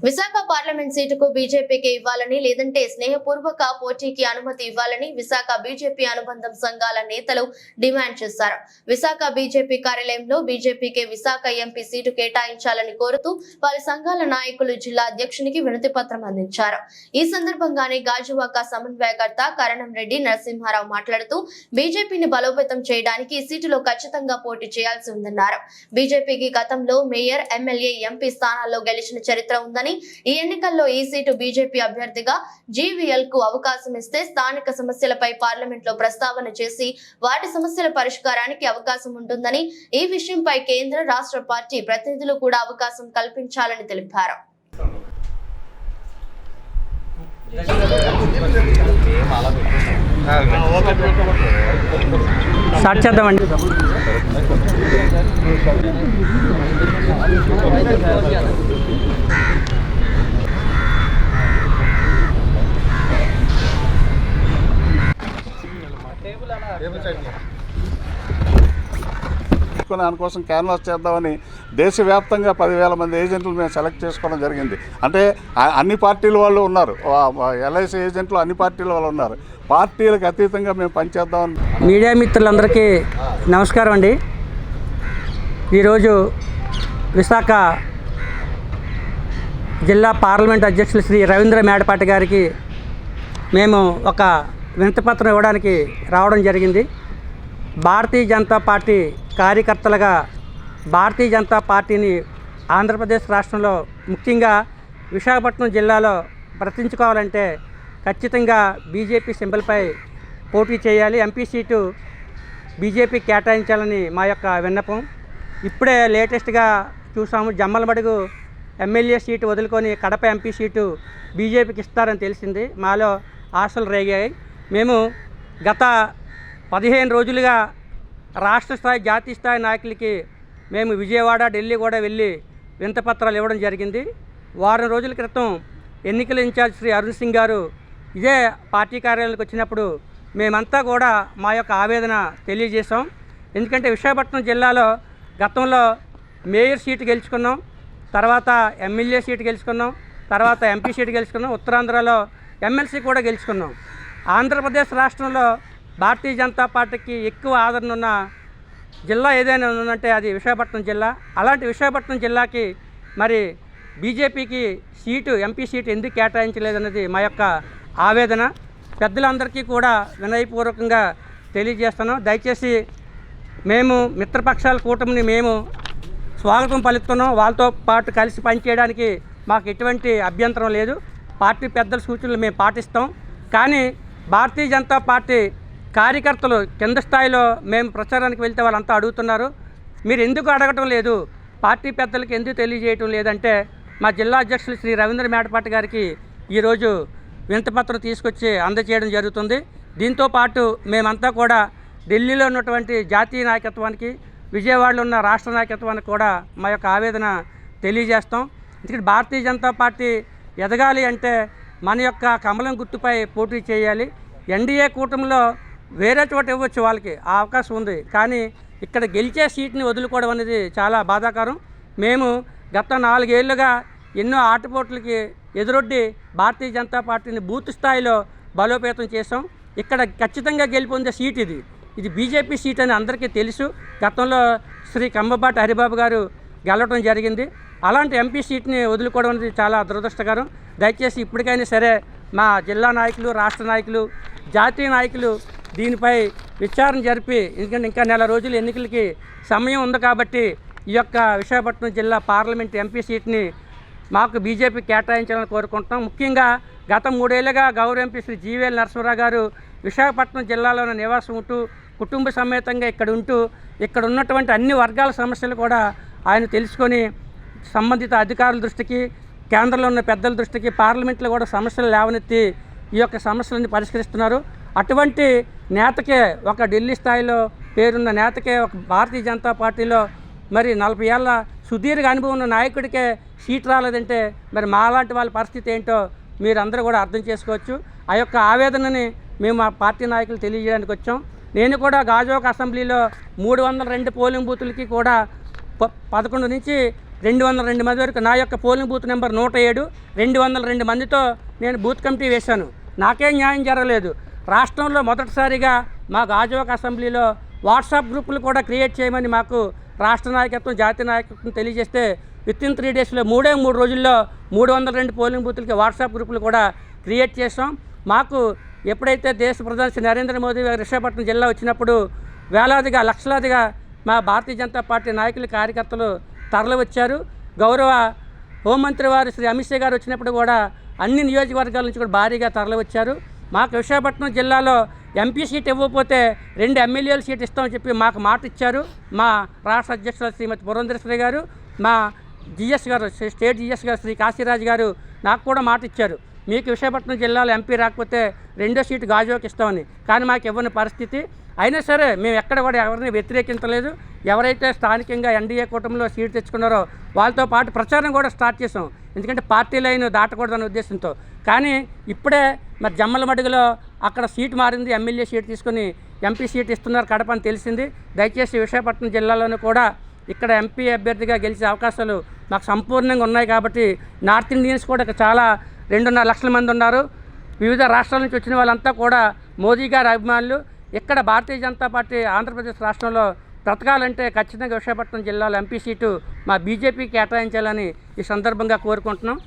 Visakha parliament సీటుకు బీజేపీకి ఇవ్వాలని లేదంటే స్నేహపూర్వక పోటీకి అనుమతి ఇవ్వాలని విశాఖ బీజేపీ అనుబంధం సంఘాల నేతలు డిమాండ్ చేశారు. విశాఖ బీజేపీ కార్యాలయంలో బీజేపీకి విశాఖ ఎంపీ సీటు కేటాయించాలని కోరుతూ పలు సంఘాల నాయకులు జిల్లా అధ్యక్షునికి వినతి పత్రం అందించారు. ఈ సందర్భంగానే గాజువాక సమన్వయకర్త కరణం రెడ్డి నరసింహారావు మాట్లాడుతూ బీజేపీని బలోపేతం చేయడానికి ఈ సీటులో ఖచ్చితంగా పోటీ చేయాల్సి ఉందన్నారు. బీజేపీకి గతంలో మేయర్, ఎమ్మెల్యే, ఎంపీ స్థానాల్లో గెలిచిన చరిత్ర ఉందని, ఈ ఎన్నికల్లో ఈ సీటు బీజేపీ అభ్యర్థిగా జీవీఎల్ కు అవకాశం ఇస్తే స్థానిక సమస్యలపై పార్లమెంట్ లో ప్రస్తావన చేసి వాటి సమస్యల పరిష్కారానికి అవకాశం ఉంటుందని, ఈ విషయంపై కేంద్ర, రాష్ట్ర పార్టీ ప్రతినిధులు కూడా అవకాశం కల్పించాలని తెలిపారు. దానికోసం క్యాన్వాస్ చేద్దామని దేశవ్యాప్తంగా 10,000 మంది ఏజెంట్లు మేము సెలెక్ట్ చేసుకోవడం జరిగింది. అంటే అన్ని పార్టీల వాళ్ళు ఉన్నారు, ఎల్ఐసి ఏజెంట్లు అన్ని పార్టీల వాళ్ళు ఉన్నారు. పార్టీలకు అతీతంగా మేము పనిచేద్దామని. మీడియా మిత్రులందరికీ నమస్కారం అండి. ఈరోజు విశాఖ జిల్లా పార్లమెంట్ అధ్యక్షులు శ్రీ రవీంద్ర మేడపాటి గారికి మేము ఒక వినతిపత్రం ఇవ్వడానికి రావడం జరిగింది. భారతీయ జనతా పార్టీ కార్యకర్తలుగా భారతీయ జనతా పార్టీని ఆంధ్రప్రదేశ్ రాష్ట్రంలో, ముఖ్యంగా విశాఖపట్నం జిల్లాలో బ్రతికించుకోవాలంటే ఖచ్చితంగా బీజేపీ సింబల్పై పోటీ చేయాలి. ఎంపీ సీటు బీజేపీ కేటాయించాలని మా యొక్క విన్నపం. ఇప్పుడే లేటెస్ట్గా చూసాము, జమ్మలమడుగు ఎమ్మెల్యే సీటు వదులుకొని కడప ఎంపీ సీటు బీజేపీకి ఇస్తారని తెలిసింది. మాలో ఆశలు రేగాయి. మేము గత 15 రోజులుగా రాష్ట్ర స్థాయి, జాతీయ స్థాయి నాయకులకి మేము విజయవాడ, ఢిల్లీ కూడా వెళ్ళి వినతిపత్రాలు ఇవ్వడం జరిగింది. వారం రోజుల క్రితం ఎన్నికల ఇన్ఛార్జ్ శ్రీ అరుణ్ సింగ్ గారు ఇదే పార్టీ కార్యాలయానికి వచ్చినప్పుడు మేమంతా కూడా మా యొక్క ఆవేదన తెలియజేశాం. ఎందుకంటే విశాఖపట్నం జిల్లాలో గతంలో మేయర్ సీటు గెలుచుకున్నాం, తర్వాత ఎమ్మెల్యే సీటు గెలుచుకున్నాం, తర్వాత ఎంపీ సీటు గెలుచుకున్నాం, ఉత్తరాంధ్రలో ఎమ్మెల్సీ కూడా గెలుచుకున్నాం. ఆంధ్రప్రదేశ్ రాష్ట్రంలో భారతీయ జనతా పార్టీకి ఎక్కువ ఆదరణ ఉన్న జిల్లా ఏదైనా ఉందంటే అది విశాఖపట్నం జిల్లా. అలాంటి విశాఖపట్నం జిల్లాకి మరి బీజేపీకి సీటు, ఎంపీ సీటు ఎందుకు కేటాయించలేదన్నది మా యొక్క ఆవేదన. పెద్దలందరికీ కూడా వినయపూర్వకంగా తెలియజేస్తున్నాం. దయచేసి మేము మిత్రపక్షాల కూటమిని మేము స్వాగతం పలుకుతున్నాం. వాళ్ళతో పాటు కలిసి పనిచేయడానికి మాకు ఎటువంటి అభ్యంతరం లేదు. పార్టీ పెద్దల సూచనలు మేము పాటిస్తాం. కానీ భారతీయ జనతా పార్టీ కార్యకర్తలు కింద స్థాయిలో మేము ప్రచారానికి వెళ్తే వాళ్ళంతా అడుగుతున్నారు, మీరు ఎందుకు అడగటం లేదు, పార్టీ పెద్దలకు ఎందుకు తెలియజేయటం లేదంటే మా జిల్లా అధ్యక్షులు శ్రీ రవీంద్ర మేడపాటి గారికి ఈరోజు వినతిపత్రం తీసుకొచ్చి అందజేయడం జరుగుతుంది. దీంతోపాటు మేమంతా కూడా ఢిల్లీలో ఉన్నటువంటి జాతీయ నాయకత్వానికి, విజయవాడలో ఉన్న రాష్ట్ర నాయకత్వానికి కూడా మా యొక్క ఆవేదన తెలియజేస్తాం. ఎందుకంటే భారతీయ జనతా పార్టీ ఎదగాలి అంటే మన యొక్క కమలం గుర్తుపై పోటీ చేయాలి. ఎన్డీఏ కూటమిలో వేరే చోట ఇవ్వచ్చు, వాళ్ళకి ఆ అవకాశం ఉంది. కానీ ఇక్కడ గెలిచే సీట్ని వదులుకోవడం అనేది చాలా బాధాకరం. మేము గత 4 ఏళ్లుగా ఎన్నో ఆటపోట్లకి ఎదురొడ్డి భారతీయ జనతా పార్టీని బూత్ స్థాయిలో బలోపేతం చేసాం. ఇక్కడ ఖచ్చితంగా గెలుపొందే సీట్ ఇది బీజేపీ సీట్ అని అందరికీ తెలుసు. గతంలో శ్రీ కంబబాటి హరిబాబు గారు గెలవడం జరిగింది. అలాంటి ఎంపీ సీట్ని వదులుకోవడం అనేది చాలా దురదృష్టకరం. దయచేసి ఇప్పటికైనా సరే మా జిల్లా నాయకులు, రాష్ట్ర నాయకులు, జాతీయ నాయకులు దీనిపై విచారణ జరిపి, ఎందుకంటే ఇంకా నెల రోజులు ఎన్నికలకి సమయం ఉంది కాబట్టి ఈ యొక్క విశాఖపట్నం జిల్లా పార్లమెంట్ ఎంపీ సీట్ని మాకు బీజేపీ కేటాయించాలని కోరుకుంటున్నాం. ముఖ్యంగా గత 3 ఏళ్లుగా గౌరవ ఎంపీ శ్రీ జీవీఎల్ నరసింహారావు గారు విశాఖపట్నం జిల్లాలోని నివాసం ఉంటూ, కుటుంబ సమేతంగా ఇక్కడ ఉంటూ, ఇక్కడ ఉన్నటువంటి అన్ని వర్గాల సమస్యలు కూడా ఆయన తెలుసుకొని సంబంధిత అధికారుల దృష్టికి, కేంద్రంలో ఉన్న పెద్దల దృష్టికి, పార్లమెంట్లో కూడా సమస్యలు లేవనెత్తి ఈ యొక్క సమస్యలను పరిష్కరిస్తున్నారు. అటువంటి నేతకే, ఒక ఢిల్లీ స్థాయిలో పేరున్న నేతకే, ఒక భారతీయ జనతా పార్టీలో మరి 40 ఏళ్ళ సుదీర్ఘ అనుభవం ఉన్న నాయకుడికే సీట్ రాలేదంటే మరి మాలాంటి వాళ్ళ పరిస్థితి ఏంటో మీరు అందరూ కూడా అర్థం చేసుకోవచ్చు. ఆ యొక్క ఆవేదనని మేము మా పార్టీ నాయకులు తెలియజేయడానికి వచ్చాం. నేను కూడా గాజువాక అసెంబ్లీలో 302 పోలింగ్ బూతులకి కూడా 11 నుంచి 202 మంది వరకు, నా యొక్క పోలింగ్ బూత్ నెంబర్ 107, 202 మందితో నేను బూత్ కమిటీ వేశాను. నాకేం న్యాయం జరగలేదు. రాష్ట్రంలో మొదటిసారిగా మా గాజువాక అసెంబ్లీలో వాట్సాప్ గ్రూపులు కూడా క్రియేట్ చేయమని మాకు రాష్ట్ర నాయకత్వం, జాతీయ నాయకత్వం తెలియజేస్తే వితిన్ 3 డేస్లో 3 రోజుల్లో 302 పోలింగ్ బూతులకి వాట్సాప్ గ్రూపులు కూడా క్రియేట్ చేసాం. మాకు ఎప్పుడైతే దేశ ప్రధాని శ్రీ నరేంద్ర మోదీ గారు విశాఖపట్నం జిల్లా వచ్చినప్పుడు వేలాదిగా, లక్షలాదిగా మా భారతీయ జనతా పార్టీ నాయకులు, కార్యకర్తలు తరలి వచ్చారు. గౌరవ హోంమంత్రి వారు శ్రీ అమిత్ షా గారు వచ్చినప్పుడు కూడా అన్ని నియోజకవర్గాల నుంచి కూడా భారీగా తరలి వచ్చారు. మాకు విశాఖపట్నం జిల్లాలో ఎంపీ సీట్ ఇవ్వకపోతే 2 ఎమ్మెల్యేల సీట్ ఇస్తామని చెప్పి మాకు మాట ఇచ్చారు. మా రాష్ట్ర అధ్యక్షులు శ్రీమతి పురంధేశ్వరి గారు, మా జిఎస్ గారు, స్టేట్ జిఎస్ గారు శ్రీ కాశీరాజు గారు నాకు కూడా మాట ఇచ్చారు. మీకు విశాఖపట్నం జిల్లాలో ఎంపీ రాకపోతే 2వ సీటు గాజువాకి ఇస్తామని. కానీ మాకు ఇవ్వని పరిస్థితి. అయినా సరే మేము ఎక్కడ కూడా ఎవరిని వ్యతిరేకించలేదు. ఎవరైతే స్థానికంగా ఎన్డీఏ కూటమిలో సీటు తెచ్చుకున్నారో వాళ్ళతో పాటు ప్రచారం కూడా స్టార్ట్ చేసాం. ఎందుకంటే పార్టీ లైన్ దాటకూడదనే ఉద్దేశంతో. కానీ ఇప్పుడే మరి జమ్మలమడుగులో అక్కడ సీటు మారింది, ఎమ్మెల్యే సీటు తీసుకుని ఎంపీ సీటు ఇస్తున్నారు కడప అని తెలిసింది. దయచేసి విశాఖపట్నం జిల్లాలోనూ కూడా ఇక్కడ ఎంపీ అభ్యర్థిగా గెలిచే అవకాశాలు మాకు సంపూర్ణంగా ఉన్నాయి. కాబట్టి నార్త్ ఇండియన్స్ కూడా ఇక్కడ చాలా 2.5 లక్షల మంది ఉన్నారు. వివిధ రాష్ట్రాల నుంచి వచ్చిన వాళ్ళంతా కూడా మోదీ గారి అభిమానులు. ఇక్కడ భారతీయ జనతా పార్టీ ఆంధ్రప్రదేశ్ రాష్ట్రంలో బ్రతకాలంటే ఖచ్చితంగా విశాఖపట్నం జిల్లాలో ఎంపీ సీటు మా బీజేపీకి కేటాయించాలని ఈ సందర్భంగా కోరుకుంటున్నాం.